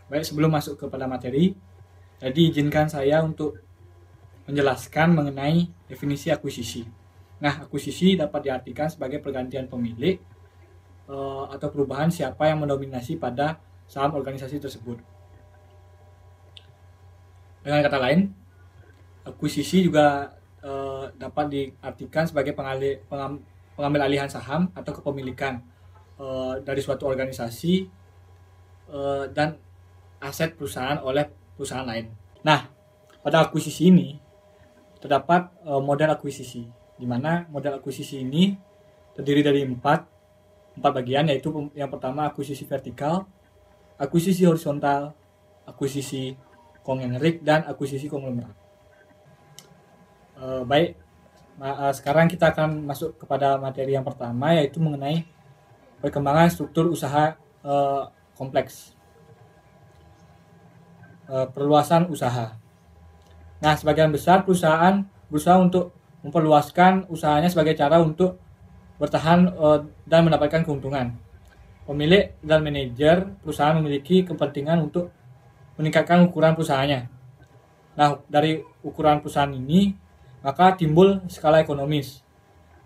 Baik, sebelum masuk kepada materi, jadi izinkan saya untuk menjelaskan mengenai definisi akuisisi. Nah, akuisisi dapat diartikan sebagai pergantian pemilik atau perubahan siapa yang mendominasi pada saham organisasi tersebut. Dengan kata lain, akuisisi juga dapat diartikan sebagai pengambil alihan saham atau kepemilikan dari suatu organisasi dan aset perusahaan oleh perusahaan lain. Nah, pada akuisisi ini terdapat model akuisisi, di mana model akuisisi ini terdiri dari empat bagian, yaitu yang pertama akuisisi vertikal, akuisisi horizontal, akuisisi kongenerik, dan akuisisi konglomerat. Baik, sekarang kita akan masuk kepada materi yang pertama, yaitu mengenai perkembangan struktur usaha kompleks. Perluasan usaha. Nah, sebagian besar perusahaan berusaha untuk memperluaskan usahanya sebagai cara untuk bertahan dan mendapatkan keuntungan. Pemilik dan manajer perusahaan memiliki kepentingan untuk meningkatkan ukuran perusahaannya. Nah, dari ukuran perusahaan ini, maka timbul skala ekonomis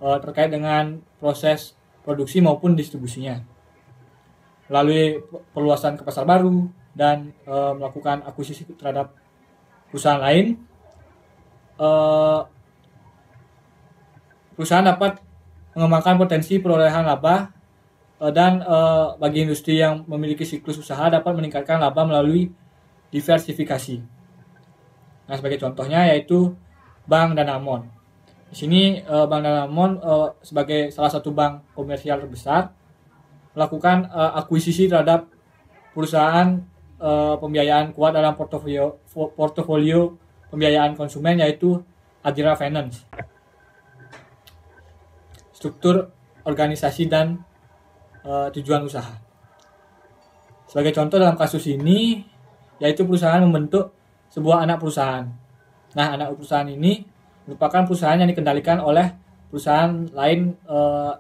terkait dengan proses produksi maupun distribusinya. Melalui perluasan ke pasar baru dan melakukan akuisisi terhadap perusahaan lain, perusahaan dapat mengembangkan potensi perolehan laba dan bagi industri yang memiliki siklus usaha dapat meningkatkan laba melalui diversifikasi. Nah, sebagai contohnya yaitu Bank Danamon. Di sini Bank Danamon sebagai salah satu bank komersial terbesar melakukan akuisisi terhadap perusahaan pembiayaan kuat dalam portofolio pembiayaan konsumen, yaitu Adira Finance. Struktur organisasi dan tujuan usaha. Sebagai contoh dalam kasus ini, yaitu perusahaan membentuk sebuah anak perusahaan. Nah, anak perusahaan ini merupakan perusahaan yang dikendalikan oleh perusahaan lain,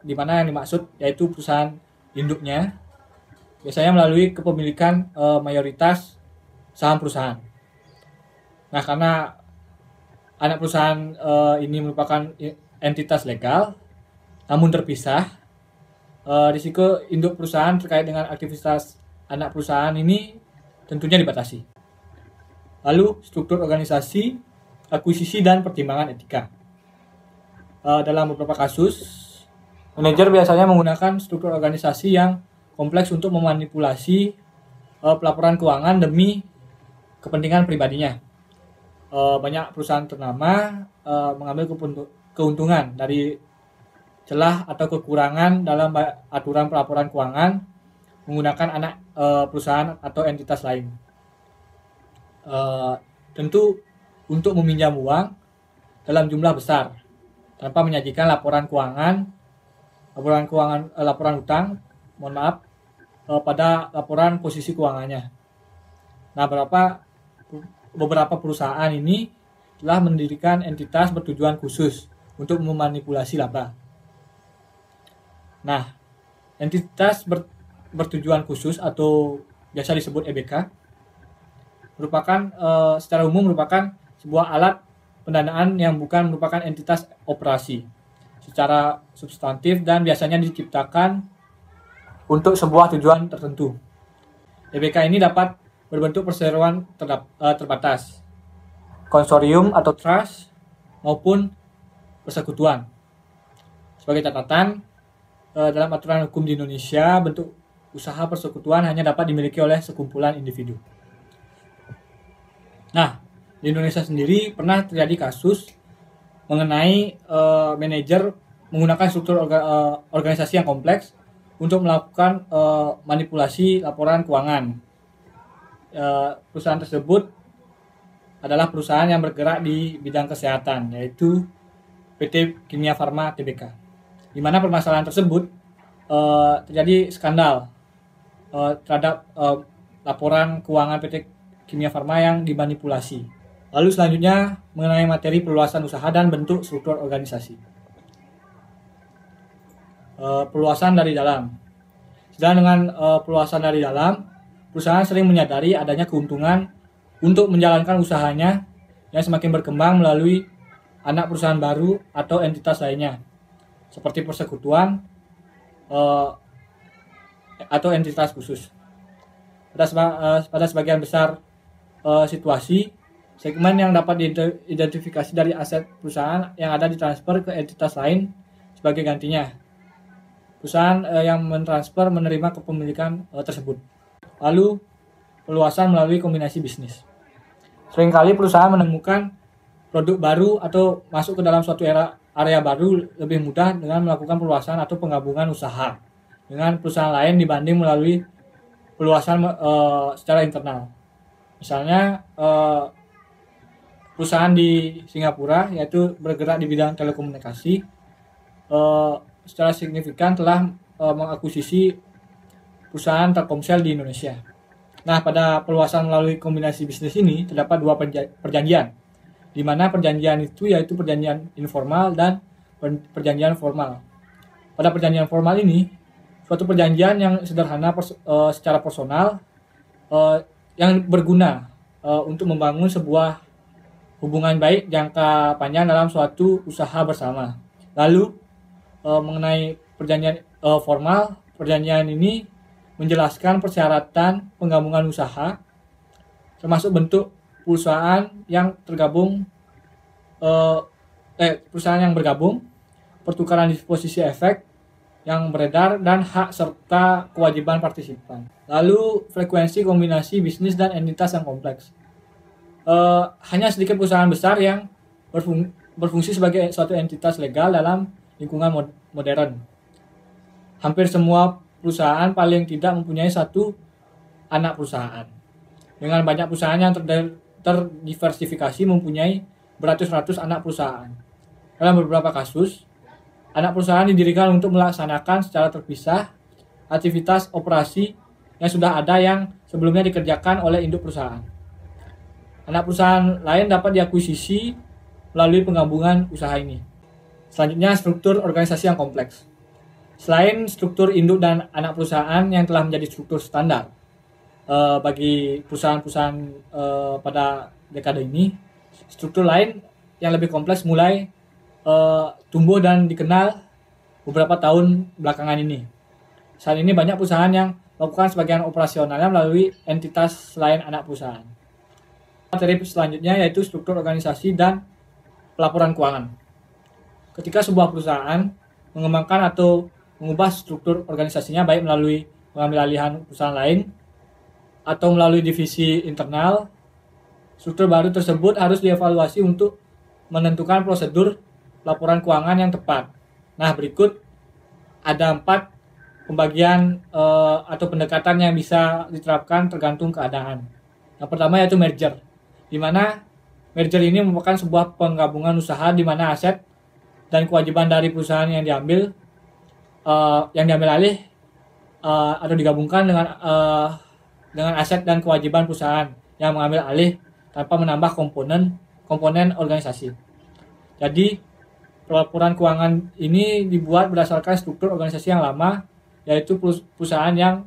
di mana yang dimaksud yaitu perusahaan induknya, biasanya melalui kepemilikan mayoritas saham perusahaan. Nah, karena anak perusahaan ini merupakan entitas legal, namun terpisah, risiko induk perusahaan terkait dengan aktivitas anak perusahaan ini tentunya dibatasi. Lalu, struktur organisasi, akuisisi, dan pertimbangan etika. Dalam beberapa kasus, manajer biasanya menggunakan struktur organisasi yang kompleks untuk memanipulasi pelaporan keuangan demi kepentingan pribadinya. Banyak perusahaan ternama mengambil keuntungan dari celah atau kekurangan dalam aturan pelaporan keuangan menggunakan anak perusahaan atau entitas lain. Tentu untuk meminjam uang dalam jumlah besar tanpa menyajikan laporan utang, pada laporan posisi keuangannya. Nah, beberapa perusahaan ini telah mendirikan entitas bertujuan khusus untuk memanipulasi laba. Nah, entitas bertujuan khusus atau biasa disebut EBK secara umum merupakan sebuah alat pendanaan yang bukan merupakan entitas operasi secara substantif dan biasanya diciptakan untuk sebuah tujuan tertentu. EBK ini dapat berbentuk perseroan terbatas, konsorium atau trust, maupun persekutuan. Sebagai catatan, dalam aturan hukum di Indonesia, bentuk usaha persekutuan hanya dapat dimiliki oleh sekumpulan individu. Nah, di Indonesia sendiri pernah terjadi kasus mengenai manajer menggunakan struktur organisasi yang kompleks untuk melakukan manipulasi laporan keuangan. Perusahaan tersebut adalah perusahaan yang bergerak di bidang kesehatan, yaitu PT Kimia Farma Tbk. Di mana permasalahan tersebut terjadi skandal terhadap laporan keuangan PT Kimia Farma yang dimanipulasi. Lalu selanjutnya mengenai materi perluasan usaha dan bentuk struktur organisasi. Perluasan dari dalam. Sedang dengan perluasan dari dalam, perusahaan sering menyadari adanya keuntungan untuk menjalankan usahanya yang semakin berkembang melalui anak perusahaan baru atau entitas lainnya, seperti persekutuan atau entitas khusus. Pada sebagian besar situasi, segmen yang dapat diidentifikasi dari aset perusahaan yang ada ditransfer ke entitas lain sebagai gantinya. Perusahaan yang mentransfer menerima kepemilikan tersebut. Lalu, perluasan melalui kombinasi bisnis. Seringkali perusahaan menemukan produk baru atau masuk ke dalam suatu area baru lebih mudah dengan melakukan perluasan atau penggabungan usaha dengan perusahaan lain dibanding melalui perluasan secara internal. Misalnya perusahaan di Singapura yaitu bergerak di bidang telekomunikasi secara signifikan telah mengakuisisi perusahaan Telkomsel di Indonesia. Nah, pada perluasan melalui kombinasi bisnis ini terdapat dua perjanjian, di mana perjanjian itu yaitu perjanjian informal dan perjanjian formal. Pada perjanjian formal ini, suatu perjanjian yang sederhana secara personal yang berguna untuk membangun sebuah hubungan baik jangka panjang dalam suatu usaha bersama. Lalu mengenai perjanjian formal, perjanjian ini menjelaskan persyaratan penggabungan usaha, termasuk bentuk perusahaan yang tergabung, perusahaan yang bergabung, pertukaran disposisi efek yang beredar, dan hak serta kewajiban partisipan. Lalu frekuensi kombinasi bisnis dan entitas yang kompleks. Hanya sedikit perusahaan besar yang berfungsi sebagai suatu entitas legal dalam lingkungan modern. Hampir semua perusahaan paling tidak mempunyai satu anak perusahaan. Dengan banyak perusahaan yang terdiversifikasi mempunyai beratus-ratus anak perusahaan. Dalam beberapa kasus, anak perusahaan didirikan untuk melaksanakan secara terpisah aktivitas operasi yang sudah ada yang sebelumnya dikerjakan oleh induk perusahaan. Anak perusahaan lain dapat diakuisisi melalui penggabungan usaha ini. Selanjutnya, struktur organisasi yang kompleks. Selain struktur induk dan anak perusahaan yang telah menjadi struktur standar bagi perusahaan-perusahaan pada dekade ini, struktur lain yang lebih kompleks mulai tumbuh dan dikenal beberapa tahun belakangan ini. Saat ini banyak perusahaan yang melakukan sebagian operasionalnya melalui entitas selain anak perusahaan. Materi selanjutnya yaitu struktur organisasi dan pelaporan keuangan. Ketika sebuah perusahaan mengembangkan atau mengubah struktur organisasinya baik melalui pengambil alihan perusahaan lain atau melalui divisi internal, struktur baru tersebut harus dievaluasi untuk menentukan prosedur laporan keuangan yang tepat. Nah, berikut ada 4 pembagian atau pendekatan yang bisa diterapkan tergantung keadaan. Yang pertama yaitu merger, di mana merger ini merupakan sebuah penggabungan usaha di mana aset dan kewajiban dari perusahaan yang diambil alih atau digabungkan dengan aset dan kewajiban perusahaan yang mengambil alih tanpa menambah komponen organisasi. Jadi pelaporan keuangan ini dibuat berdasarkan struktur organisasi yang lama, yaitu perusahaan yang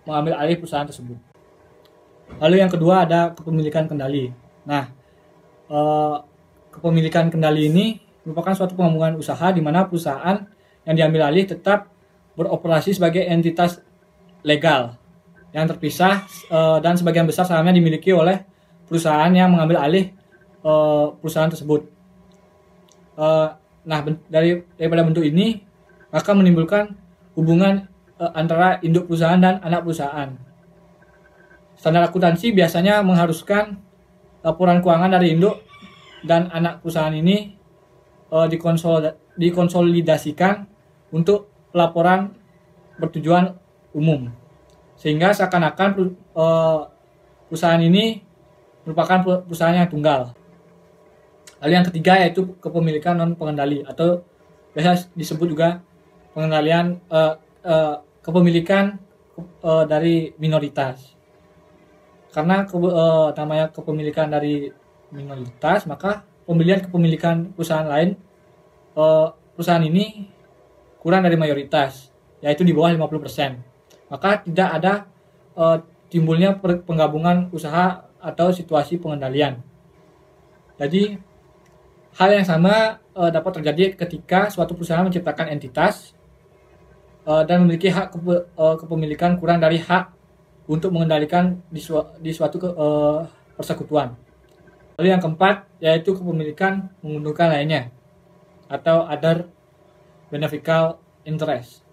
mengambil alih perusahaan tersebut. Lalu yang kedua ada kepemilikan kendali. Nah, kepemilikan kendali ini merupakan suatu penggabungan usaha di mana perusahaan yang diambil alih tetap beroperasi sebagai entitas legal yang terpisah dan sebagian besar sahamnya dimiliki oleh perusahaan yang mengambil alih perusahaan tersebut. Nah, daripada bentuk ini maka menimbulkan hubungan antara induk perusahaan dan anak perusahaan. Standar akuntansi biasanya mengharuskan laporan keuangan dari induk dan anak perusahaan ini dikonsolidasikan untuk pelaporan bertujuan umum, sehingga seakan-akan perusahaan ini merupakan perusahaan yang tunggal. Lalu yang ketiga yaitu kepemilikan non pengendali atau biasa disebut juga pengendalian kepemilikan dari minoritas. Karena namanya kepemilikan dari minoritas, maka pembelian kepemilikan perusahaan lain, perusahaan ini kurang dari mayoritas, yaitu di bawah 50%. Maka tidak ada timbulnya penggabungan usaha atau situasi pengendalian. Jadi hal yang sama dapat terjadi ketika suatu perusahaan menciptakan entitas dan memiliki hak kepemilikan kurang dari hak untuk mengendalikan di suatu persekutuan. Lalu yang keempat yaitu kepemilikan menguntungkan lainnya atau other beneficial interest,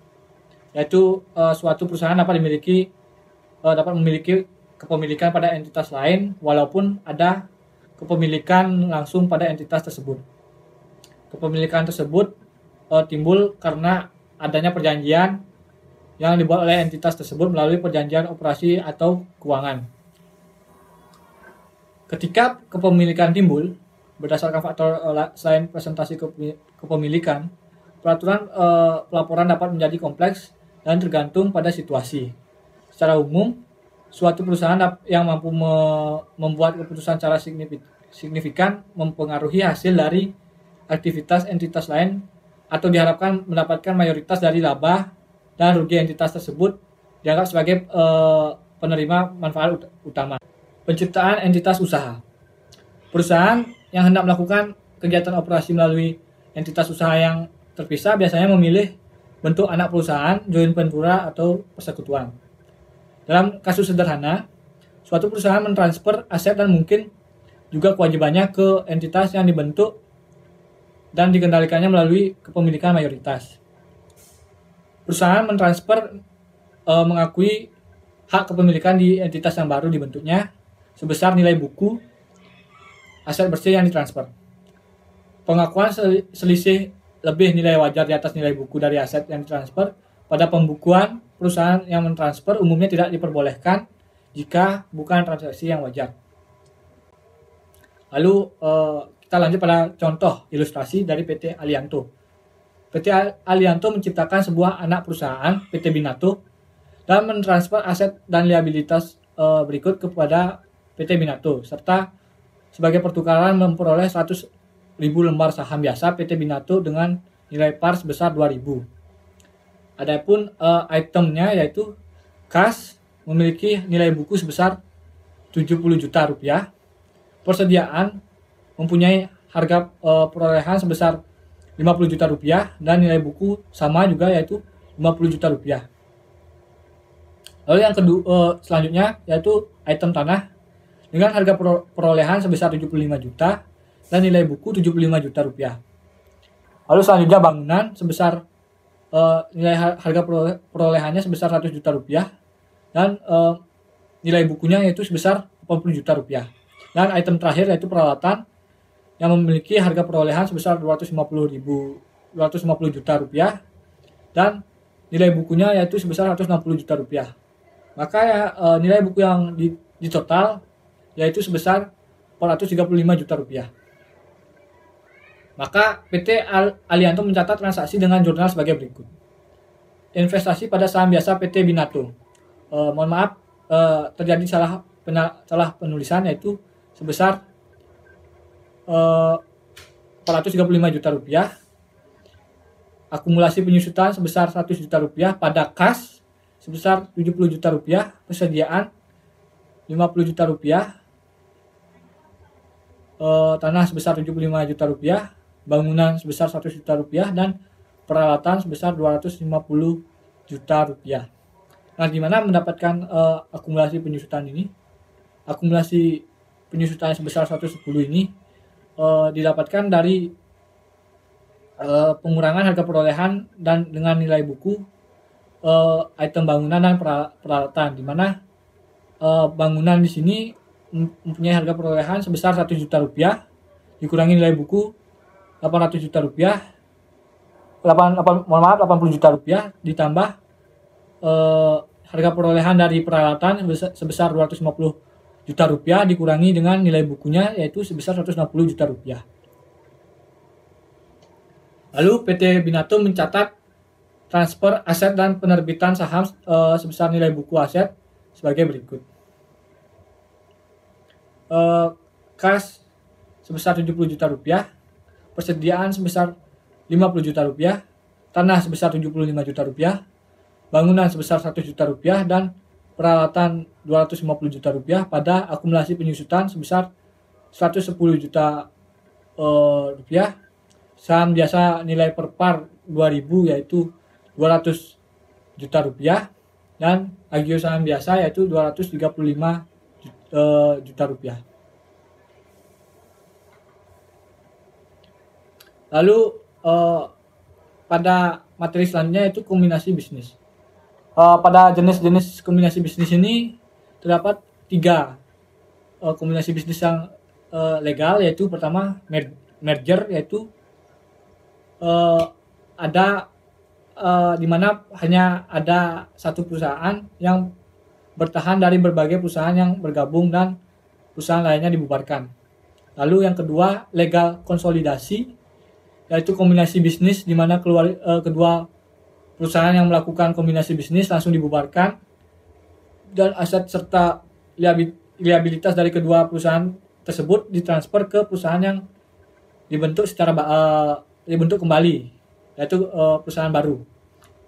yaitu suatu perusahaan dapat memiliki kepemilikan pada entitas lain walaupun ada kepemilikan langsung pada entitas tersebut. Kepemilikan tersebut timbul karena adanya perjanjian yang dibuat oleh entitas tersebut melalui perjanjian operasi atau keuangan. Ketika kepemilikan timbul berdasarkan faktor selain presentasi kepemilikan, peraturan pelaporan dapat menjadi kompleks dan tergantung pada situasi. Secara umum, suatu perusahaan yang mampu membuat keputusan secara signifikan mempengaruhi hasil dari aktivitas entitas lain atau diharapkan mendapatkan mayoritas dari laba dan rugi entitas tersebut dianggap sebagai penerima manfaat utama. Penciptaan entitas usaha. Perusahaan yang hendak melakukan kegiatan operasi melalui entitas usaha yang terpisah biasanya memilih bentuk anak perusahaan, joint venture atau persekutuan. Dalam kasus sederhana, suatu perusahaan mentransfer aset dan mungkin juga kewajibannya ke entitas yang dibentuk dan dikendalikannya melalui kepemilikan mayoritas. Perusahaan mentransfer mengakui hak kepemilikan di entitas yang baru dibentuknya sebesar nilai buku aset bersih yang ditransfer. Pengakuan selisih lebih nilai wajar di atas nilai buku dari aset yang ditransfer pada pembukuan perusahaan yang mentransfer umumnya tidak diperbolehkan jika bukan transaksi yang wajar. Lalu kita lanjut pada contoh ilustrasi dari PT Alianto. PT Alianto menciptakan sebuah anak perusahaan PT Binato dan mentransfer aset dan liabilitas berikut kepada PT Binato serta sebagai pertukaran memperoleh 100.000 lembar saham biasa PT Binato dengan nilai par sebesar 2.000. Adapun itemnya yaitu kas memiliki nilai buku sebesar 70 juta rupiah. Persediaan mempunyai harga perolehan sebesar 50 juta rupiah dan nilai buku sama juga yaitu 50 juta rupiah. Lalu yang kedua selanjutnya yaitu item tanah dengan harga perolehan sebesar 75 juta dan nilai buku 75 juta rupiah. Lalu selanjutnya bangunan sebesar nilai harga perolehannya sebesar 100 juta rupiah dan nilai bukunya yaitu sebesar 80 juta rupiah. Dan item terakhir yaitu peralatan yang memiliki harga perolehan sebesar 250 juta rupiah dan nilai bukunya yaitu sebesar 160 juta rupiah. Maka nilai buku yang di total yaitu sebesar 435 juta rupiah. Maka PT Alianto mencatat transaksi dengan jurnal sebagai berikut. Investasi pada saham biasa PT Binato. Mohon maaf, terjadi salah penulisan yaitu sebesar 435 juta rupiah. Akumulasi penyusutan sebesar 100 juta rupiah pada kas sebesar 70 juta rupiah. Persediaan 50 juta rupiah. Tanah sebesar 75 juta rupiah. Bangunan sebesar 100 juta rupiah dan peralatan sebesar 250 juta rupiah. Nah, di mana mendapatkan akumulasi penyusutan ini? Akumulasi penyusutan sebesar 110 ini didapatkan dari pengurangan harga perolehan dan dengan nilai buku item bangunan dan peralatan, di mana bangunan di sini mempunyai harga perolehan sebesar 1 juta rupiah dikurangi nilai buku 800 juta rupiah 80 juta rupiah ditambah harga perolehan dari peralatan sebesar 250 juta rupiah dikurangi dengan nilai bukunya yaitu sebesar 160 juta rupiah. Lalu PT Binato mencatat transfer aset dan penerbitan saham sebesar nilai buku aset sebagai berikut. Kas sebesar 70 juta rupiah, persediaan sebesar 50 juta rupiah, tanah sebesar 75 juta rupiah, bangunan sebesar 100 juta rupiah, dan peralatan 250 juta rupiah pada akumulasi penyusutan sebesar 110 juta rupiah. Saham biasa nilai per par 2000 yaitu 200 juta rupiah, dan agio saham biasa yaitu 235 juta rupiah. Lalu pada materi selanjutnya yaitu kombinasi bisnis. Pada jenis-jenis kombinasi bisnis ini terdapat 3 kombinasi bisnis yang legal, yaitu pertama merger, yaitu ada di mana hanya ada satu perusahaan yang bertahan dari berbagai perusahaan yang bergabung dan perusahaan lainnya dibubarkan. Lalu yang kedua legal konsolidasi, yaitu kombinasi bisnis di mana kedua perusahaan yang melakukan kombinasi bisnis langsung dibubarkan dan aset serta liabilitas dari kedua perusahaan tersebut ditransfer ke perusahaan yang dibentuk dibentuk kembali, yaitu perusahaan baru.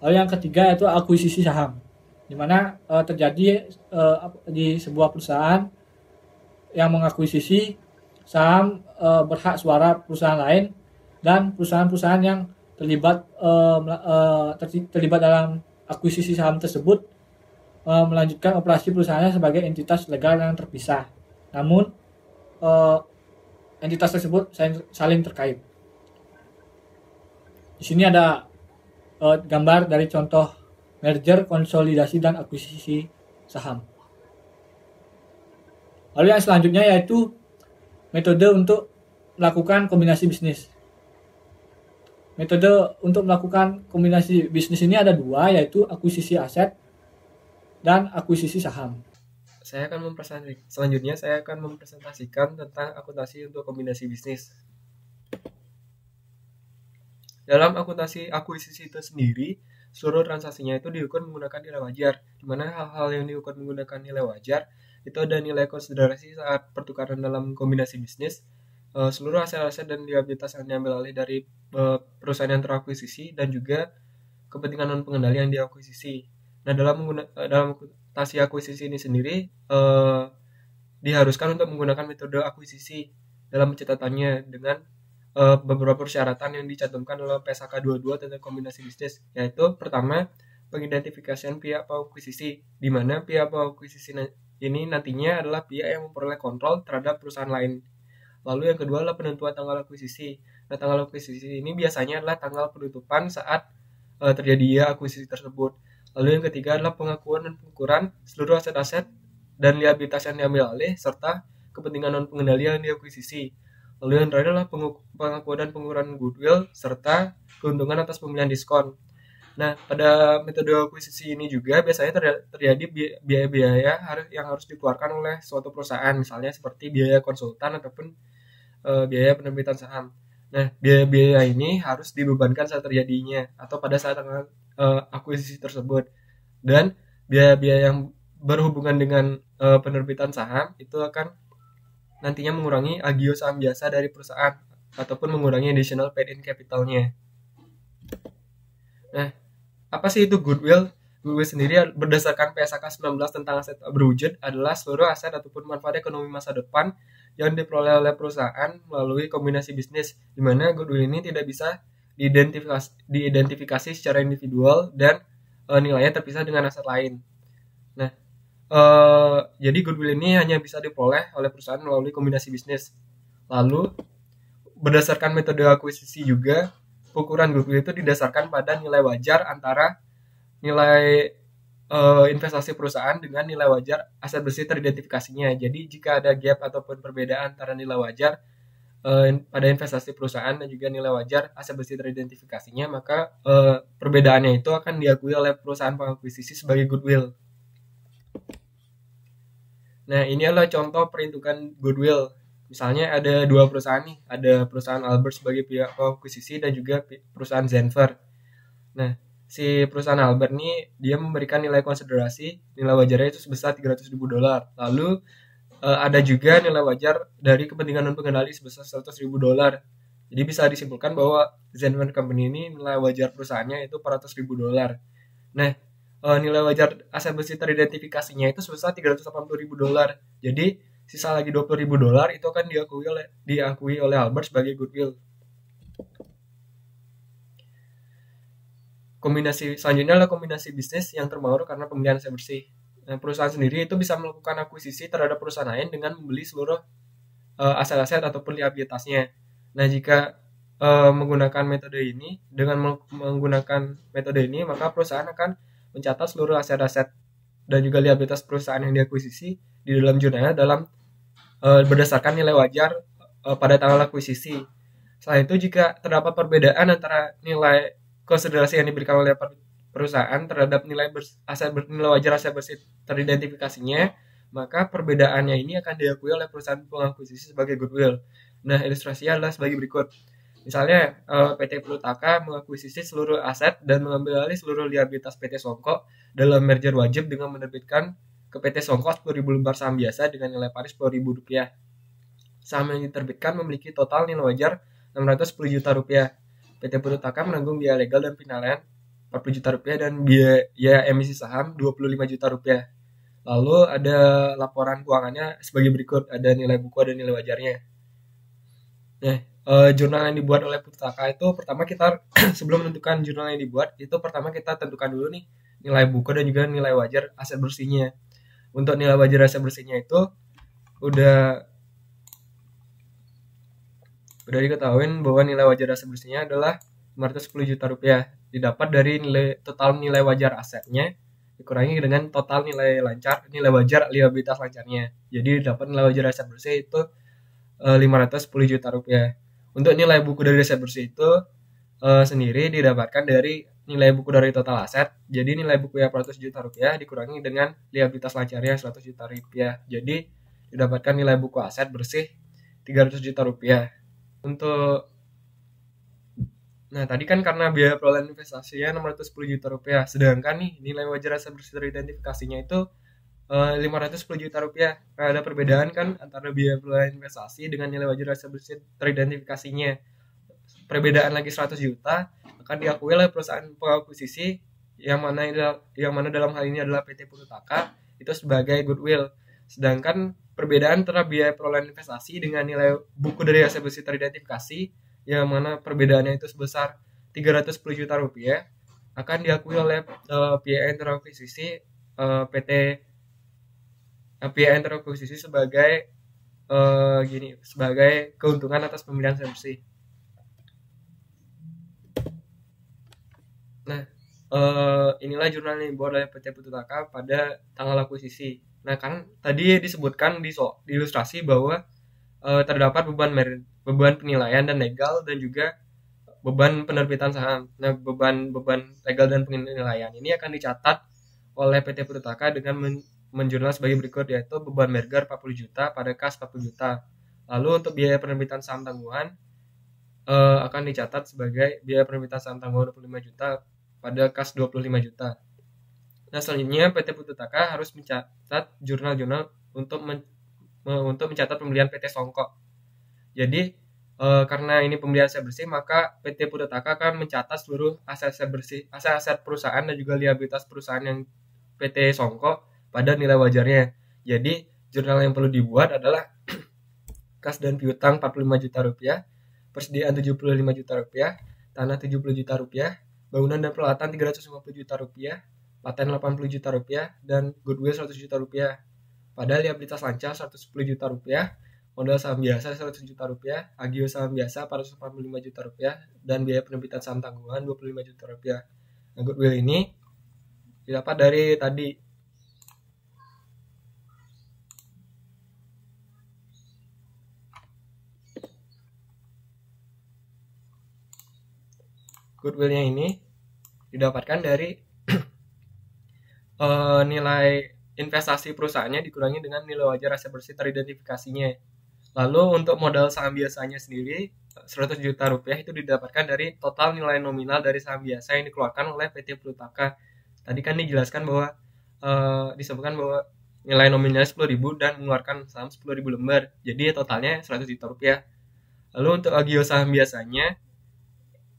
Lalu yang ketiga yaitu akuisisi saham, di mana terjadi di sebuah perusahaan yang mengakuisisi saham berhak suara perusahaan lain, dan perusahaan-perusahaan yang terlibat dalam akuisisi saham tersebut melanjutkan operasi perusahaannya sebagai entitas legal yang terpisah, namun entitas tersebut saling terkait. Di sini ada gambar dari contoh merger, konsolidasi, dan akuisisi saham. Lalu yang selanjutnya yaitu metode untuk melakukan kombinasi bisnis. Metode untuk melakukan kombinasi bisnis ini ada 2, yaitu akuisisi aset dan akuisisi saham. Selanjutnya saya akan mempresentasikan tentang akuntansi untuk kombinasi bisnis. Dalam akuntansi akuisisi itu sendiri, seluruh transaksinya itu diukur menggunakan nilai wajar, di mana hal-hal yang diukur menggunakan nilai wajar itu ada nilai konsiderasi saat pertukaran dalam kombinasi bisnis, seluruh aset-aset dan liabilitas yang diambil alih dari perusahaan yang terakuisisi, dan juga kepentingan non pengendali yang diakuisisi. Nah, dalam akuntansi akuisisi ini sendiri diharuskan untuk menggunakan metode akuisisi dalam pencatatannya dengan beberapa persyaratan yang dicantumkan dalam PSAK 22 tentang kombinasi bisnis, yaitu pertama pengidentifikasian pihak pengakuisisi, di mana pihak pengakuisisi ini nantinya adalah pihak yang memperoleh kontrol terhadap perusahaan lain. Lalu yang kedua adalah penentuan tanggal akuisisi. Nah, tanggal akuisisi ini biasanya adalah tanggal penutupan saat terjadi akuisisi tersebut. Lalu yang ketiga adalah pengakuan dan pengukuran seluruh aset-aset dan liabilitas yang diambil alih serta kepentingan non pengendali yang diakuisisi. Lalu yang terakhir adalah pengakuan dan pengukuran goodwill serta keuntungan atas pembelian diskon. Nah, pada metode akuisisi ini juga biasanya terjadi biaya-biaya yang harus dikeluarkan oleh suatu perusahaan, misalnya seperti biaya konsultan ataupun biaya penerbitan saham. Nah, biaya-biaya ini harus dibebankan saat terjadinya atau pada saat akuisisi tersebut. Dan biaya-biaya yang berhubungan dengan penerbitan saham itu akan nantinya mengurangi agio saham biasa dari perusahaan ataupun mengurangi additional paid in capital-nya. Nah, apa sih itu goodwill? Goodwill sendiri berdasarkan PSAK 19 tentang aset berwujud adalah seluruh aset ataupun manfaat ekonomi masa depan yang diperoleh oleh perusahaan melalui kombinasi bisnis, di mana goodwill ini tidak bisa diidentifikasi secara individual dan nilainya terpisah dengan aset lain. Nah, jadi goodwill ini hanya bisa diperoleh oleh perusahaan melalui kombinasi bisnis. Lalu berdasarkan metode akuisisi juga, ukuran goodwill itu didasarkan pada nilai wajar antara nilai investasi perusahaan dengan nilai wajar aset bersih teridentifikasinya. Jadi jika ada gap ataupun perbedaan antara nilai wajar pada investasi perusahaan dan juga nilai wajar aset bersih teridentifikasinya, maka perbedaannya itu akan diakui oleh perusahaan pengakuisisi sebagai goodwill. Nah, ini adalah contoh perhitungan goodwill. Misalnya ada 2 perusahaan nih, ada perusahaan Albert sebagai pihak pengakuisisi dan juga perusahaan Zenver. Nah, si perusahaan Albert nih dia memberikan nilai konsiderasi, nilai wajarnya itu sebesar $300,000. Lalu ada juga nilai wajar dari kepentingan non pengendali sebesar $100,000. Jadi bisa disimpulkan bahwa Zenver Company ini nilai wajar perusahaannya itu $400,000. Nah, nilai wajar aset bersih teridentifikasinya itu sebesar $380.000. Jadi sisa lagi $20.000 itu akan diakui oleh Albert sebagai goodwill. Kombinasi selanjutnya adalah kombinasi bisnis yang terpengaruh karena pembelian aset bersih. Nah, perusahaan sendiri itu bisa melakukan akuisisi terhadap perusahaan lain dengan membeli seluruh aset-aset ataupun liabilitasnya. Nah, jika menggunakan metode ini, maka perusahaan akan mencatat seluruh aset-aset dan juga liabilitas perusahaan yang diakuisisi di dalam jurnalnya berdasarkan nilai wajar pada tanggal akuisisi. Selain itu, jika terdapat perbedaan antara nilai konsiderasi yang diberikan oleh perusahaan terhadap nilai wajar aset bersih teridentifikasinya, maka perbedaannya ini akan diakui oleh perusahaan pengakuisisi sebagai goodwill. Nah, ilustrasinya adalah sebagai berikut. Misalnya, PT Perutaka mengakuisisi seluruh aset dan mengambil alih seluruh liabilitas PT Songko dalam merger wajib dengan menerbitkan ke PT Songko 10.000 lembar saham biasa dengan nilai pari Rp10.000. Saham yang diterbitkan memiliki total nilai wajar Rp610 juta. PT Perutaka menanggung biaya legal dan penilaian Rp40 juta dan biaya emisi saham Rp25 juta. Lalu ada laporan keuangannya sebagai berikut, ada nilai buku, ada nilai wajarnya. Nah, jurnal yang dibuat oleh Perutaka itu pertama kita sebelum menentukan jurnal yang dibuat itu pertama kita tentukan dulu nih nilai buku dan juga nilai wajar aset bersihnya. Untuk nilai wajar aset bersihnya itu udah diketahui bahwa nilai wajar aset bersihnya adalah Rp510 juta, didapat dari total nilai wajar asetnya dikurangi dengan total nilai wajar liabilitas lancarnya. Jadi dapat nilai wajar aset bersih itu Rp510 juta. Untuk nilai buku dari aset bersih itu sendiri didapatkan dari nilai buku dari total aset. Jadi nilai buku yang Rp400 juta dikurangi dengan liabilitas lancarnya Rp100 juta. Jadi didapatkan nilai buku aset bersih Rp300 juta. Nah, tadi kan karena biaya perolehan investasinya Rp610 juta, sedangkan nih nilai wajar aset bersih teridentifikasinya itu Rp510 juta. Nah, ada perbedaan kan antara biaya perolehan investasi dengan nilai wajar aset bersih teridentifikasinya. Perbedaan lagi Rp100 juta akan diakui oleh perusahaan pengakuisisi yang mana dalam hal ini adalah PT Perutaka itu sebagai goodwill. Sedangkan perbedaan antara biaya perolehan investasi dengan nilai buku dari aset bersih teridentifikasi yang mana perbedaannya itu sebesar Rp310 juta akan diakui oleh PIN terakuisisi PIN terakuisisi sebagai sebagai keuntungan atas pembelian aset bersih. Nah, inilah jurnal yang dibuat oleh PT Perutaka pada tanggal akuisisi. Nah, kan tadi disebutkan di ilustrasi bahwa terdapat beban penilaian dan legal dan juga beban penerbitan saham. Nah, beban legal dan penilaian ini akan dicatat oleh PT Perutaka dengan menjurnal sebagai berikut, yaitu beban merger 40 juta pada kas 40 juta. Lalu untuk biaya penerbitan saham tangguhan akan dicatat sebagai biaya penerbitan saham tangguhan 25 juta pada kas 25 juta. Nah, selanjutnya PT Perutaka harus mencatat jurnal-jurnal untuk mencatat pembelian PT Songko. Jadi karena ini pembelian aset bersih, maka PT Perutaka akan mencatat seluruh aset perusahaan dan juga liabilitas perusahaan yang PT Songko pada nilai wajarnya. Jadi jurnal yang perlu dibuat adalah kas dan piutang Rp45 juta, persediaan Rp75 juta, tanah Rp70 juta, bangunan dan peralatan Rp350 juta, paten Rp80 juta, dan goodwill Rp100 juta. Pada liabilitas lancar Rp110 juta, modal saham biasa Rp100 juta, agio saham biasa Rp485 juta, dan biaya penerbitan saham tanggungan Rp25 juta. Nah, goodwill ini didapat dari tadi. Goodwillnya ini didapatkan dari nilai investasi perusahaannya dikurangi dengan nilai wajar aset bersih teridentifikasinya. Lalu untuk modal saham biasanya sendiri Rp100 juta itu didapatkan dari total nilai nominal dari saham biasa yang dikeluarkan oleh PT Perutaka. Tadi kan dijelaskan bahwa disebutkan bahwa nilai nominalnya 10.000 dan mengeluarkan saham 10.000 lembar. Jadi totalnya Rp100 juta. Lalu untuk agio saham biasanya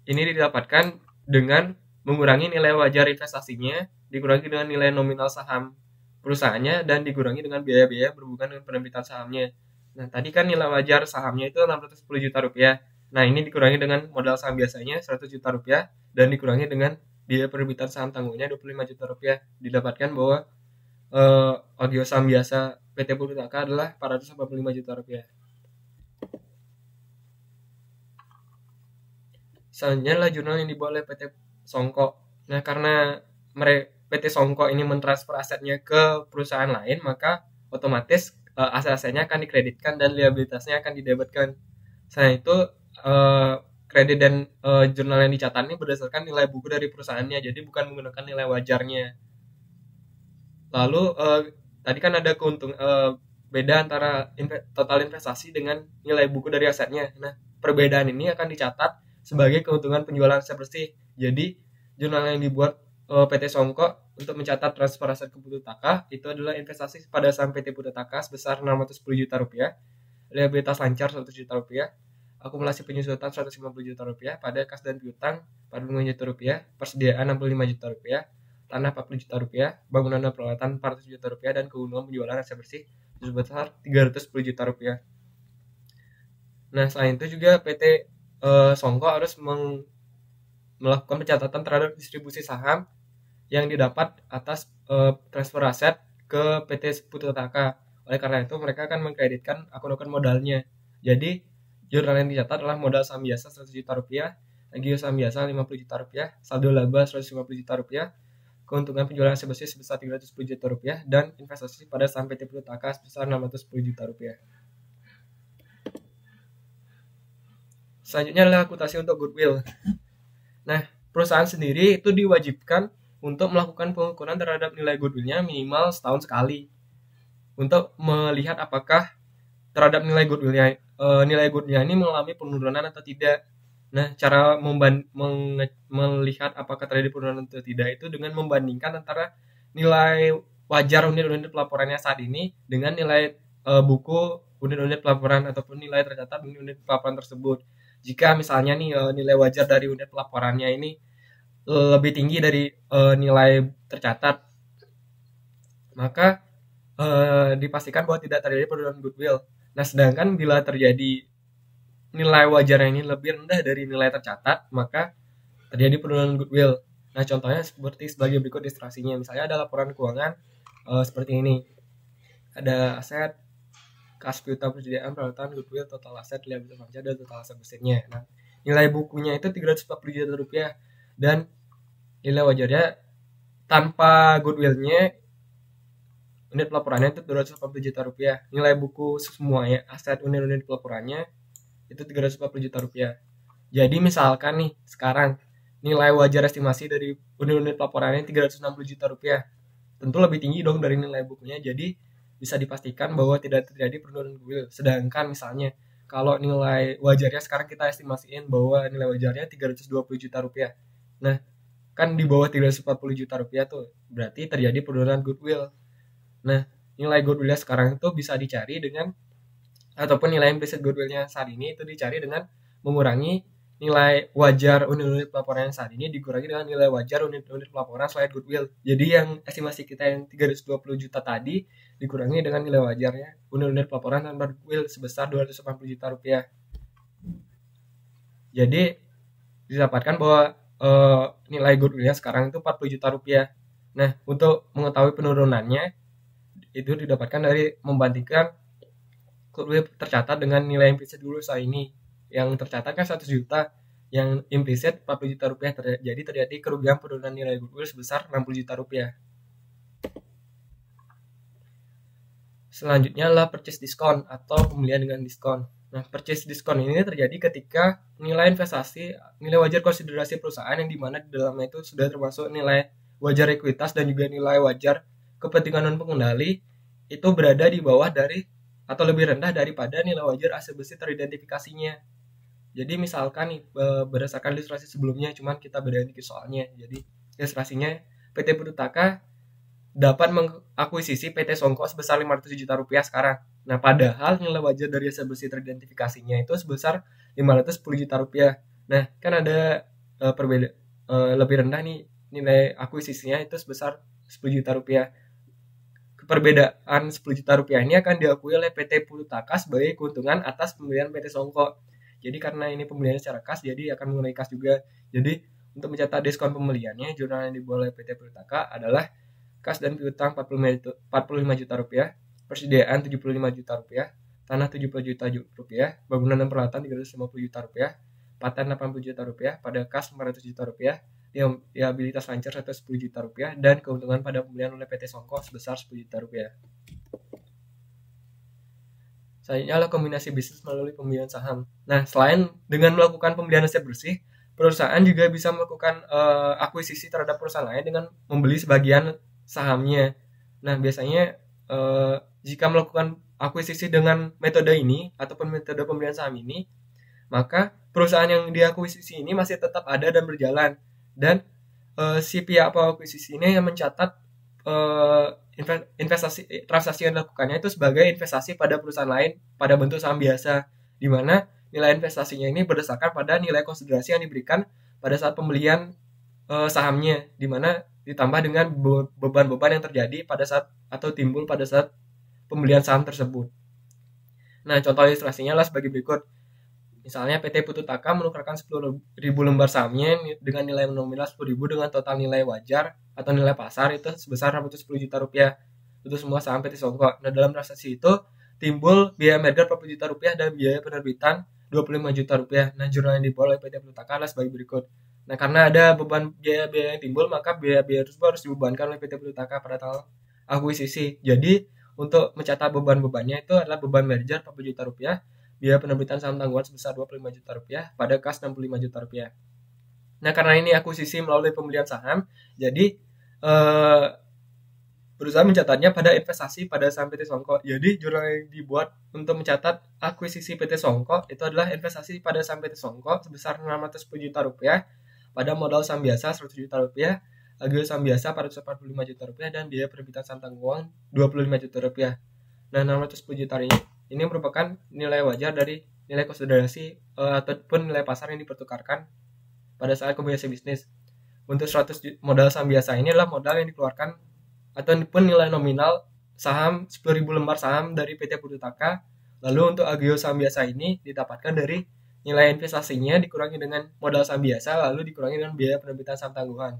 ini didapatkan dengan mengurangi nilai wajar investasinya dikurangi dengan nilai nominal saham perusahaannya dan dikurangi dengan biaya-biaya berhubungan dengan penerbitan sahamnya. Nah, tadi kan nilai wajar sahamnya itu 610 juta rupiah. Nah, ini dikurangi dengan modal saham biasanya 100 juta rupiah dan dikurangi dengan biaya penerbitan saham tangguhnya 25 juta rupiah. Didapatkan bahwa audio saham biasa PT Purutaka adalah 485 juta rupiah. Selanjutnya adalah jurnal yang dibuat oleh PT Songko. Nah, karena PT Songko ini mentransfer asetnya ke perusahaan lain, maka otomatis aset-asetnya akan dikreditkan dan liabilitasnya akan didebitkan. Selain itu, kredit dan jurnal yang dicatat ini berdasarkan nilai buku dari perusahaannya, jadi bukan menggunakan nilai wajarnya. Lalu tadi kan ada beda antara total investasi dengan nilai buku dari asetnya. Nah, perbedaan ini akan dicatat sebagai keuntungan penjualan aset bersih. Jadi, jurnal yang dibuat PT Songko untuk mencatat transfer aset ke Purutaka itu adalah investasi pada saham PT Purutaka sebesar 610 juta rupiah, liabilitas lancar 100 juta rupiah, akumulasi penyusutan 150 juta rupiah, pada kas dan piutang 45 juta rupiah, persediaan 65 juta rupiah, tanah 40 juta rupiah, bangunan dan peralatan 400 juta rupiah, dan keuntungan penjualan aset bersih sebesar 310 juta rupiah. Nah, selain itu juga PT Songko harus melakukan pencatatan terhadap distribusi saham yang didapat atas transfer aset ke PT Purutaka. Oleh karena itu, mereka akan mengkreditkan akun-akun modalnya. Jadi, jurnal yang dicatat adalah modal saham biasa 100 juta rupiah, agio saham biasa 50 juta rupiah, saldo laba 150 juta rupiah, keuntungan penjualan aset bersih sebesar 310 juta rupiah, dan investasi pada saham PT Purutaka sebesar 610 juta rupiah. Selanjutnya adalah akuntansi untuk goodwill. Nah, perusahaan sendiri itu diwajibkan untuk melakukan pengukuran terhadap nilai goodwillnya minimal setahun sekali untuk melihat apakah terhadap nilai goodwillnya ini mengalami penurunan atau tidak. Nah, cara melihat apakah terjadi penurunan atau tidak itu dengan membandingkan antara nilai wajar unit-unit pelaporannya saat ini dengan nilai buku unit-unit pelaporan ataupun nilai tercatat unit pelaporan tersebut. Jika misalnya nih nilai wajar dari unit pelaporannya ini lebih tinggi dari nilai tercatat, maka dipastikan bahwa tidak terjadi penurunan goodwill. Nah, sedangkan bila terjadi nilai wajarnya ini lebih rendah dari nilai tercatat, maka terjadi penurunan goodwill. Nah, contohnya seperti sebagai berikut ilustrasinya. Misalnya ada laporan keuangan seperti ini. Ada aset, kas piutang, persediaan, peralatan, goodwill, total aset, liabilitas lancar, dan total aset bersihnya. Nah, nilai bukunya itu 340 juta rupiah dan nilai wajarnya tanpa goodwillnya unit pelaporannya itu 240 juta rupiah. Nilai buku semuanya aset unit-unit pelaporannya itu 340 juta rupiah. Jadi misalkan nih sekarang nilai wajar estimasi dari unit-unit pelaporannya 360 juta rupiah. Tentu lebih tinggi dong dari nilai bukunya. Jadi bisa dipastikan bahwa tidak terjadi penurunan goodwill. Sedangkan misalnya kalau nilai wajarnya sekarang kita estimasiin bahwa nilai wajarnya 320 juta rupiah. Nah, kan di bawah 340 juta rupiah tuh berarti terjadi penurunan goodwill. Nah, nilai goodwillnya sekarang itu bisa dicari dengan ataupun nilai implisit goodwillnya saat ini itu dicari dengan mengurangi nilai wajar unit-unit pelaporan yang saat ini dikurangi dengan nilai wajar unit-unit pelaporan selain goodwill. Jadi yang estimasi kita yang 320 juta tadi dikurangi dengan nilai wajarnya unit-unit pelaporan tanpa goodwill sebesar 280 juta rupiah. Jadi didapatkan bahwa nilai goodwillnya sekarang itu 40 juta rupiah. Nah, untuk mengetahui penurunannya itu didapatkan dari membandingkan goodwill tercatat dengan nilai implisit dulu saat ini. Yang tercatat kan 100 juta, yang implisit 40 juta rupiah. Jadi terjadi kerugian penurunan nilai goodwill sebesar 60 juta rupiah. Selanjutnya adalah purchase discount atau pembelian dengan diskon. Nah, purchase discount ini terjadi ketika nilai investasi, nilai wajar konsiderasi perusahaan yang dimana di dalamnya itu sudah termasuk nilai wajar ekuitas dan juga nilai wajar kepentingan non pengendali itu berada di bawah dari atau lebih rendah daripada nilai wajar aset bersih teridentifikasinya. Jadi misalkan nih berdasarkan ilustrasi sebelumnya, cuman kita bedain dikit soalnya. Jadi ilustrasinya PT Purutaka dapat mengakuisisi PT Songko sebesar 500 juta rupiah sekarang. Nah, padahal nilai wajar dari aset bersih teridentifikasinya itu sebesar 510 juta rupiah. Nah, kan ada perbedaan lebih rendah nih nilai akuisisinya itu sebesar 10 juta rupiah. Perbedaan 10 juta rupiah ini akan diakui oleh PT Purutaka sebagai keuntungan atas pembelian PT Songko. Jadi karena ini pembelian secara kas, jadi akan mengenai kas juga. Jadi untuk mencatat diskon pembeliannya, jurnal yang dibuat oleh PT Purutaka adalah kas dan piutang 45 juta rupiah, persediaan 75 juta rupiah, tanah 70 juta rupiah, bangunan dan peralatan 350 juta rupiah, paten 80 juta rupiah, pada kas 500 juta rupiah, liabilitas lancar 110 juta rupiah, dan keuntungan pada pembelian oleh PT Songko sebesar 10 juta rupiah. Selanjutnya adalah kombinasi bisnis melalui pembelian saham. Nah, selain dengan melakukan pembelian aset bersih, perusahaan juga bisa melakukan akuisisi terhadap perusahaan lain dengan membeli sebagian sahamnya. Nah, biasanya jika melakukan akuisisi dengan metode ini ataupun metode pembelian saham ini, maka perusahaan yang diakuisisi ini masih tetap ada dan berjalan, dan si pihak pengakuisisi ini yang mencatat investasi transaksi yang dilakukannya itu sebagai investasi pada perusahaan lain pada bentuk saham biasa, di mana nilai investasinya ini berdasarkan pada nilai konsiderasi yang diberikan pada saat pembelian sahamnya, di mana ditambah dengan beban-beban yang terjadi pada saat atau timbul pada saat pembelian saham tersebut. Nah, contoh ilustrasinya lah sebagai berikut. Misalnya PT Purutaka menukarkan 10.000 lembar sahamnya dengan nilai nominal 10.000 dengan total nilai wajar atau nilai pasar itu sebesar 610 juta rupiah. Itu semua saham PT Songko. Nah, dalam transaksi itu timbul biaya merger 40 juta rupiah dan biaya penerbitan 25 juta rupiah. Nah, jurnal yang dibawa oleh PT Purutaka adalah sebagai berikut. Nah, karena ada beban biaya-biaya yang timbul, maka biaya-biaya tersebut harus dibebankan oleh PT Purutaka pada tanggal akuisisi. Jadi, untuk mencatat beban-bebannya itu adalah beban merger 40 juta rupiah, biaya penerbitan saham tanggungan sebesar 25 juta rupiah, pada kas 65 juta rupiah. Nah, karena ini akuisisi melalui pembelian saham, jadi berusaha mencatatnya pada investasi pada saham PT Songko. Jadi jurnal yang dibuat untuk mencatat akuisisi PT Songko itu adalah investasi pada saham PT Songko sebesar 610 juta rupiah, pada modal saham biasa 100 juta rupiah, agio saham biasa 445 juta rupiah, dan biaya penerbitan saham tanggungan 25 juta rupiah. Nah, 610 juta ini merupakan nilai wajar dari nilai konsiderasi ataupun nilai pasar yang dipertukarkan pada saat kombinasi bisnis. Untuk 100 modal saham biasa ini adalah modal yang dikeluarkan ataupun nilai nominal saham 10.000 lembar saham dari PT Purutaka. Lalu untuk agio saham biasa ini didapatkan dari nilai investasinya dikurangi dengan modal saham biasa, lalu dikurangi dengan biaya penerbitan saham tanggungan.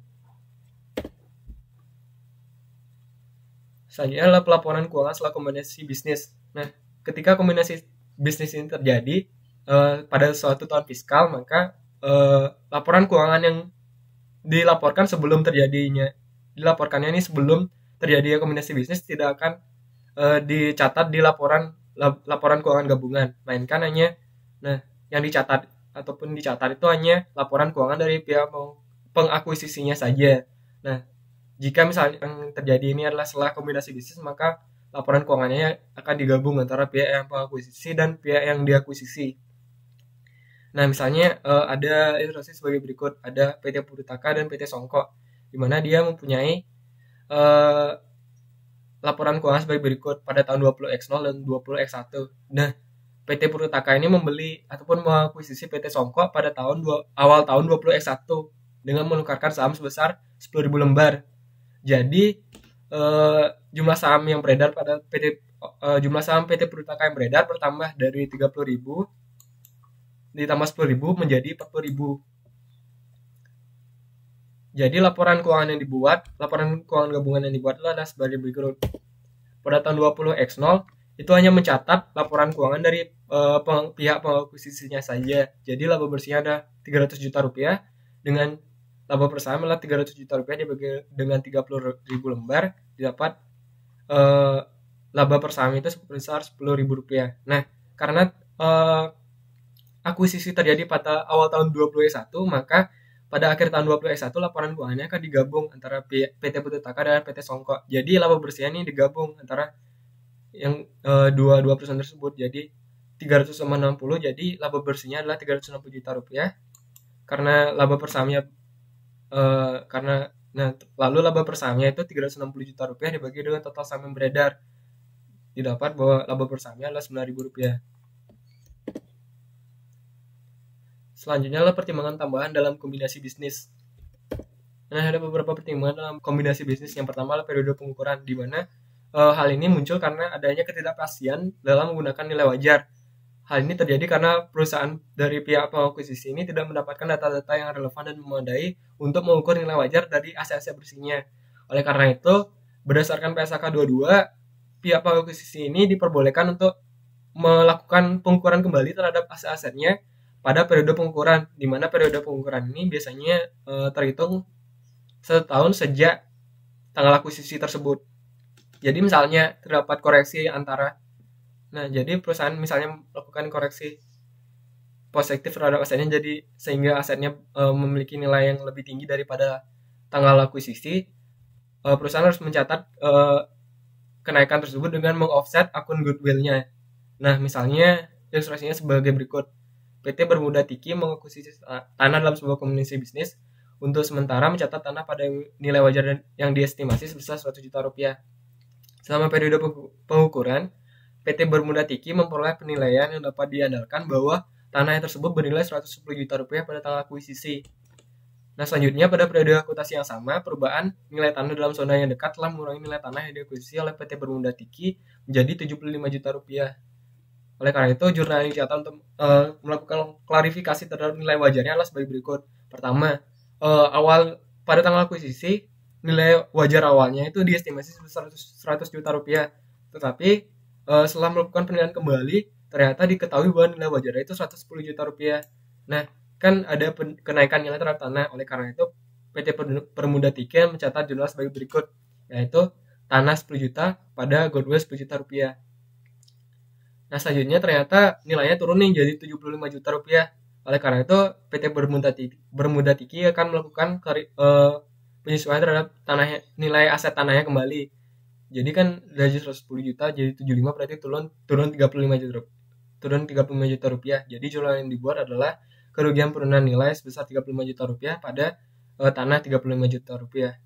Selanjutnya adalah pelaporan keuangan setelah kombinasi bisnis. Nah, ketika kombinasi bisnis ini terjadi pada suatu tahun fiskal, maka laporan keuangan yang dilaporkannya ini sebelum terjadi kombinasi bisnis tidak akan dicatat di laporan keuangan gabungan, melainkan hanya yang dicatat itu hanya laporan keuangan dari pihak pengakuisisinya saja. Nah, jika misalnya yang terjadi ini adalah setelah kombinasi bisnis, maka laporan keuangannya akan digabung antara pihak yang pengakuisisi dan pihak yang diakuisisi. Nah, misalnya ada ilustrasi sebagai berikut. Ada PT Purutaka dan PT Songko, di mana dia mempunyai laporan keuangan sebagai berikut pada tahun 20X0 dan 20X1. Nah, PT Purutaka ini membeli ataupun mengakuisisi PT Songko pada awal tahun 20X1 dengan menukarkan saham sebesar 10.000 lembar. Jadi jumlah saham yang beredar pada jumlah saham PT Purutaka yang beredar bertambah dari 30.000 ditambah 10.000 menjadi 40.000. Jadi laporan keuangan gabungan yang dibuat adalah sebagai berikut. Pada tahun 20X0 itu hanya mencatat laporan keuangan dari pihak pengakuisisinya saja. Jadi laba bersihnya ada 300 juta rupiah, dengan laba per saham adalah 300 juta rupiah dibagi dengan 30.000 lembar, didapat laba per saham itu sebesar 10.000 rupiah. Nah, karena akuisisi terjadi pada awal tahun 2021, maka pada akhir tahun 2021 laporan keuangannya akan digabung antara PT Purutaka dan PT Songko. Jadi laba bersihnya ini digabung antara yang dua perusahaan tersebut. Jadi 360, jadi laba bersihnya adalah 360 juta rupiah. Karena laba per sahamnya lalu laba per sahamnya itu 360 juta rupiah dibagi dengan total saham yang beredar, didapat bahwa laba per sahamnya adalah 9.000 rupiah. Selanjutnya adalah pertimbangan tambahan dalam kombinasi bisnis. Nah, ada beberapa pertimbangan dalam kombinasi bisnis. Yang pertama adalah periode pengukuran, di mana hal ini muncul karena adanya ketidakpastian dalam menggunakan nilai wajar. Hal ini terjadi karena perusahaan dari pihak pengakuisisi ini tidak mendapatkan data-data yang relevan dan memadai untuk mengukur nilai wajar dari aset-aset bersihnya. Oleh karena itu, berdasarkan PSAK 22, pihak pengakuisisi ini diperbolehkan untuk melakukan pengukuran kembali terhadap aset-asetnya pada periode pengukuran, di mana periode pengukuran ini biasanya terhitung setahun sejak tanggal akuisisi tersebut. Jadi misalnya terdapat koreksi antara, nah jadi perusahaan misalnya melakukan koreksi positif terhadap asetnya, jadi sehingga asetnya memiliki nilai yang lebih tinggi daripada tanggal akuisisi, perusahaan harus mencatat kenaikan tersebut dengan mengoffset akun goodwill-nya. Nah misalnya ilustrasinya sebagai berikut. PT Bermuda Tiki mengakuisisi tanah dalam sebuah kombinasi bisnis untuk sementara mencatat tanah pada nilai wajar yang diestimasi sebesar 100 juta rupiah. Selama periode pengukuran, PT Bermuda Tiki memperoleh penilaian yang dapat diandalkan bahwa tanah yang tersebut bernilai 110 juta rupiah pada tanggal akuisisi. Nah, selanjutnya pada periode akuntansi yang sama, perubahan nilai tanah dalam zona yang dekat telah mengurangi nilai tanah yang diakuisisi oleh PT Bermuda Tiki menjadi 75 juta rupiah. Oleh karena itu, jurnal yang dicatat untuk melakukan klarifikasi terhadap nilai wajarnya adalah sebagai berikut. Pertama, awal pada tanggal akuisisi, nilai wajar awalnya itu diestimasi sebesar 100 juta rupiah. Tetapi setelah melakukan penilaian kembali, ternyata diketahui bahwa nilai wajarnya itu 110 juta rupiah. Nah, kan ada kenaikan nilai terhadap tanah. Oleh karena itu, PT Bermuda Tiki mencatat jurnal sebagai berikut, yaitu tanah 10 juta pada goodwill 10 juta rupiah. Nah, selanjutnya ternyata nilainya turun nih jadi 75 juta rupiah. Oleh karena itu, PT Bermuda Tiki akan melakukan penyesuaian terhadap nilai aset tanahnya kembali. Jadi kan dari 110 juta jadi 75, berarti turun 35 juta rupiah. Turun 35 juta rupiah. Jadi jurnal yang dibuat adalah kerugian penurunan nilai sebesar 35 juta rupiah pada tanah 35 juta rupiah.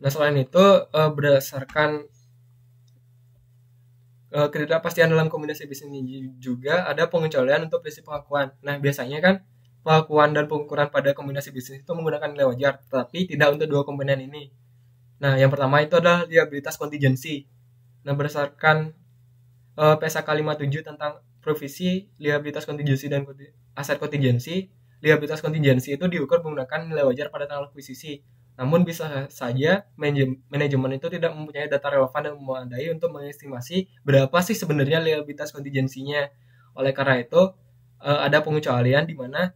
Nah, selain itu berdasarkan ketidakpastian dalam kombinasi bisnis ini juga ada pengecualian untuk prinsip pengakuan. Nah, biasanya kan pengakuan dan pengukuran pada kombinasi bisnis itu menggunakan nilai wajar, tetapi tidak untuk dua komponen ini. Nah, yang pertama itu adalah liabilitas kontingensi. Nah, berdasarkan PSAK 57 tentang provisi, liabilitas kontingensi dan aset kontingensi, liabilitas kontingensi itu diukur menggunakan nilai wajar pada tanggal akuisisi. Namun bisa saja manajemen itu tidak mempunyai data relevan dan memadai untuk mengestimasi berapa sih sebenarnya liabilitas kontingensinya. Oleh karena itu, ada pengecualian di mana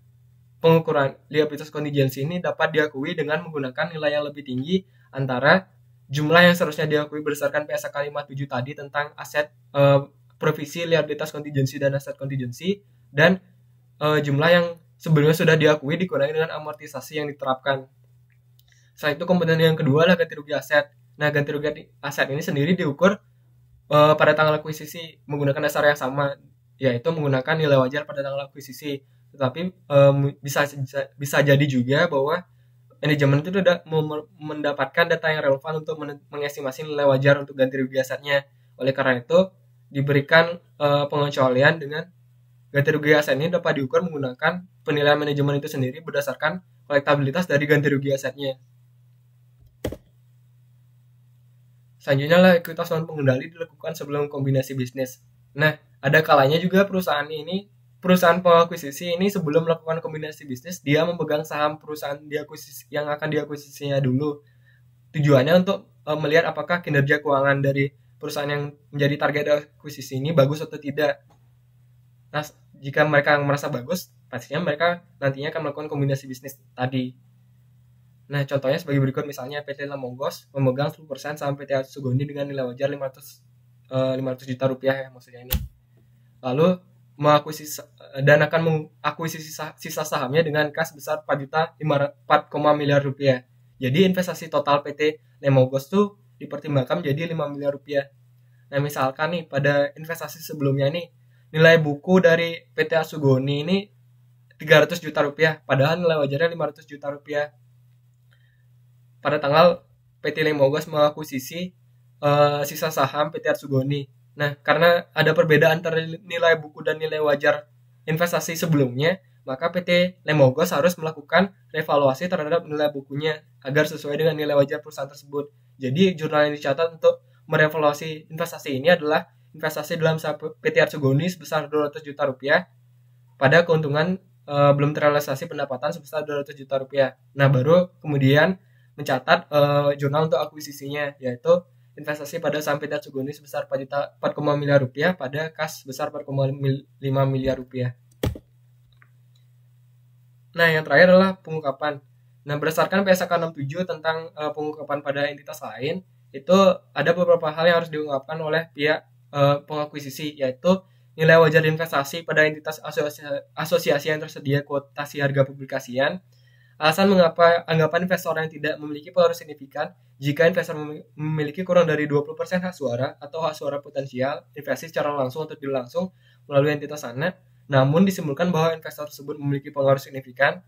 pengukuran liabilitas kontingensi ini dapat diakui dengan menggunakan nilai yang lebih tinggi antara jumlah yang seharusnya diakui berdasarkan PSAK 57 tadi tentang aset provisi, liabilitas kontingensi dan aset kontingensi, dan jumlah yang sebelumnya sudah diakui dikurangi dengan amortisasi yang diterapkan. Setelah itu komponen yang kedua adalah ganti rugi aset. Nah, ganti rugi aset ini sendiri diukur pada tanggal akuisisi menggunakan dasar yang sama, yaitu menggunakan nilai wajar pada tanggal akuisisi. Tetapi bisa jadi juga bahwa manajemen itu tidak mendapatkan data yang relevan untuk mengestimasi nilai wajar untuk ganti rugi asetnya. Oleh karena itu, diberikan pengecualian dengan ganti rugi aset ini dapat diukur menggunakan penilaian manajemen itu sendiri berdasarkan kolektabilitas dari ganti rugi asetnya. Selanjutnya lah ekuitas lawan pengendali dilakukan sebelum kombinasi bisnis. Nah, ada kalanya juga perusahaan pengakuisisi ini sebelum melakukan kombinasi bisnis, dia memegang saham perusahaan yang akan diakuisisinya dulu. Tujuannya untuk melihat apakah kinerja keuangan dari perusahaan yang menjadi target akuisisi ini bagus atau tidak. Nah, jika mereka merasa bagus, pastinya mereka nantinya akan melakukan kombinasi bisnis tadi. Nah, contohnya sebagai berikut, misalnya PT Lamogos memegang 10% saham PT Sugoni dengan nilai wajar 500 juta rupiah ya maksudnya ini. Lalu mengakuisisi dan akan mengakuisisi sisa sahamnya dengan kas besar 4 miliar rupiah. Jadi investasi total PT Lamogos tuh dipertimbangkan menjadi 5 miliar rupiah. Nah, misalkan nih pada investasi sebelumnya nih nilai buku dari PT Sugoni ini 300 juta rupiah, padahal nilai wajarnya 500 juta rupiah. Pada tanggal PT Lamogos mengakuisisi sisa saham PT Sugoni. Nah, karena ada perbedaan antara nilai buku dan nilai wajar investasi sebelumnya, maka PT Lemogos harus melakukan revaluasi terhadap nilai bukunya agar sesuai dengan nilai wajar perusahaan tersebut. Jadi jurnal yang dicatat untuk merevaluasi investasi ini adalah investasi dalam saham PT Arsugoni sebesar 200 juta rupiah pada keuntungan belum terrealisasi pendapatan sebesar 200 juta rupiah. Nah, baru kemudian mencatat jurnal untuk akuisisinya, yaitu investasi pada saham PT Arsugoni sebesar 4 miliar rupiah pada kas sebesar 4,5 miliar rupiah. Nah, yang terakhir adalah pengungkapan. Nah, berdasarkan PSAK 67 tentang pengungkapan pada entitas lain, itu ada beberapa hal yang harus diungkapkan oleh pihak pengakuisisi, yaitu nilai wajar investasi pada entitas asosiasi yang tersedia kuotasi harga publikasian. Alasan mengapa anggapan investor yang tidak memiliki pengaruh signifikan jika investor memiliki kurang dari 20% hak suara atau hak suara potensial investasi secara langsung atau tidak langsung melalui entitas sana, namun disimpulkan bahwa investor tersebut memiliki pengaruh signifikan.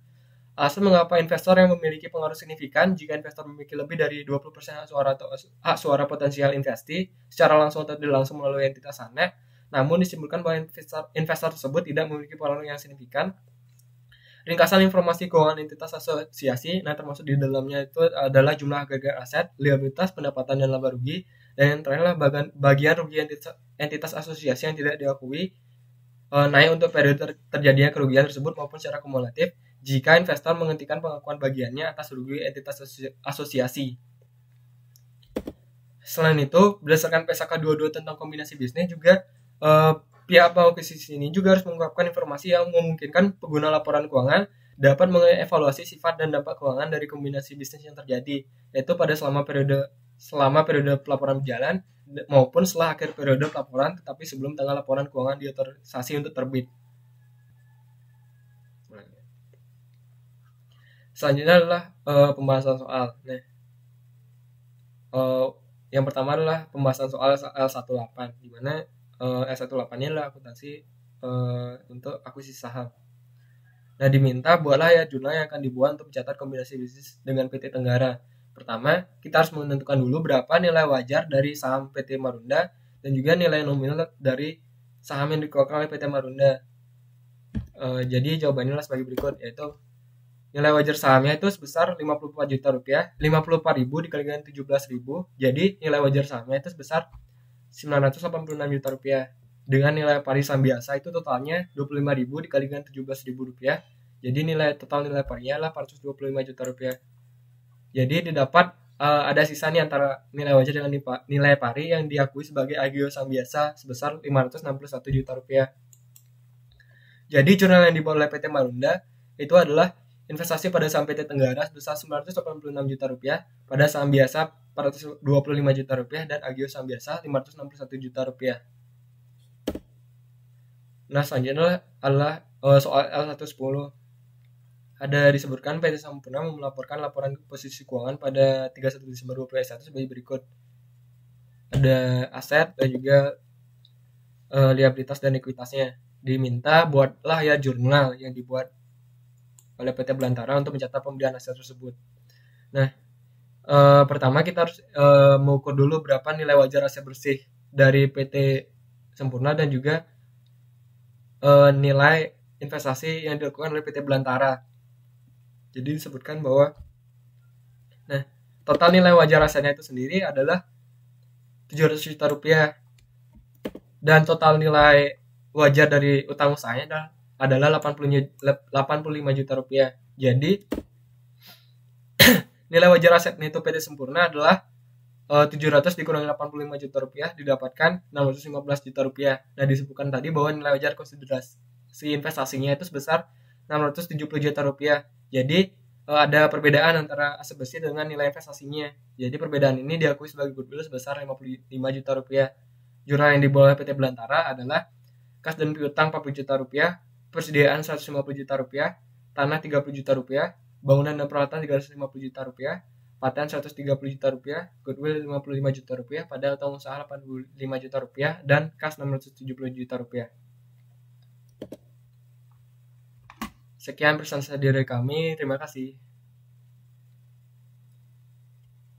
Alasan mengapa investor yang memiliki pengaruh signifikan jika investor memiliki lebih dari 20% hak suara atau hak suara potensial investasi secara langsung atau tidak langsung melalui entitas sana, namun disimpulkan bahwa investor tersebut tidak memiliki pengaruh yang signifikan. Ringkasan informasi keuangan entitas asosiasi, nah termasuk di dalamnya itu adalah jumlah agregat aset, liabilitas, pendapatan dan laba rugi, dan yang terakhir adalah bagian rugi entitas asosiasi yang tidak diakui naik untuk periode terjadinya kerugian tersebut maupun secara kumulatif jika investor menghentikan pengakuan bagiannya atas rugi entitas asosiasi. Selain itu, berdasarkan PSAK 22 tentang kombinasi bisnis juga pihak pengakuisisi ini juga harus mengungkapkan informasi yang memungkinkan pengguna laporan keuangan dapat mengevaluasi sifat dan dampak keuangan dari kombinasi bisnis yang terjadi, yaitu pada selama periode pelaporan berjalan maupun setelah akhir periode pelaporan tetapi sebelum tanggal laporan keuangan diotorisasi untuk terbit. Selanjutnya adalah pembahasan soal. Nah, yang pertama adalah pembahasan soal L18, di mana L18-nya adalah akuntansi untuk akuisisi saham. Nah, diminta buatlah ya jurnal yang akan dibuat untuk mencatat kombinasi bisnis dengan PT Tenggara. Pertama, kita harus menentukan dulu berapa nilai wajar dari saham PT Marunda dan juga nilai nominal dari saham yang dikeluarkan oleh PT Marunda. Jadi jawabannya adalah sebagai berikut, yaitu nilai wajar sahamnya itu sebesar 54 juta rupiah, 54.000 dikalikan 17.000, jadi nilai wajar sahamnya itu sebesar 986 juta rupiah. Dengan nilai pari saham biasa itu totalnya 25.000 dikalikan 17.000 rupiah, jadi total nilai parinya adalah 425 juta rupiah. Jadi didapat ada sisa nih antara nilai wajar dengan nilai pari yang diakui sebagai agio saham biasa sebesar 561 juta rupiah. Jadi jurnal yang dibuat oleh PT Marunda itu adalah investasi pada saham PT Tenggara sebesar 986 juta rupiah, pada saham biasa 425 juta rupiah, dan agio saham biasa 561 juta rupiah. Nah, selanjutnya adalah soal L110. Ada disebutkan PT Sampurna melaporkan laporan posisi keuangan pada 31 Desember 2021 sebagai berikut. Ada aset dan juga liabilitas dan ekuitasnya. Diminta buatlah ya jurnal yang dibuat oleh PT Belantara untuk mencatat pembelian aset tersebut. Nah, pertama kita harus mengukur dulu berapa nilai wajar aset bersih dari PT Sampurna dan juga nilai investasi yang dilakukan oleh PT Belantara. Jadi disebutkan bahwa total nilai wajar asetnya itu sendiri adalah 700 juta rupiah dan total nilai wajar dari utang usahanya adalah 85 juta rupiah. Jadi nilai wajar asetnya itu PT Sampurna adalah 700 dikurangi 85 juta rupiah didapatkan 615 juta rupiah. Nah, disebutkan tadi bahwa nilai wajar konsiderasi investasinya itu sebesar 670 juta rupiah. Jadi ada perbedaan antara aset bersih dengan nilai investasinya. Jadi perbedaan ini diakui sebagai goodwill sebesar 55 juta rupiah. Jurnal yang dibawa PT Belantara adalah kas dan piutang 40 juta rupiah, persediaan 150 juta rupiah, tanah 30 juta rupiah, bangunan dan peralatan 350 juta rupiah, paten 130 juta rupiah, goodwill 55 juta rupiah, pada utang usaha 85 juta rupiah, dan kas 670 juta rupiah. Sekian pesan saya dari kami, terima kasih.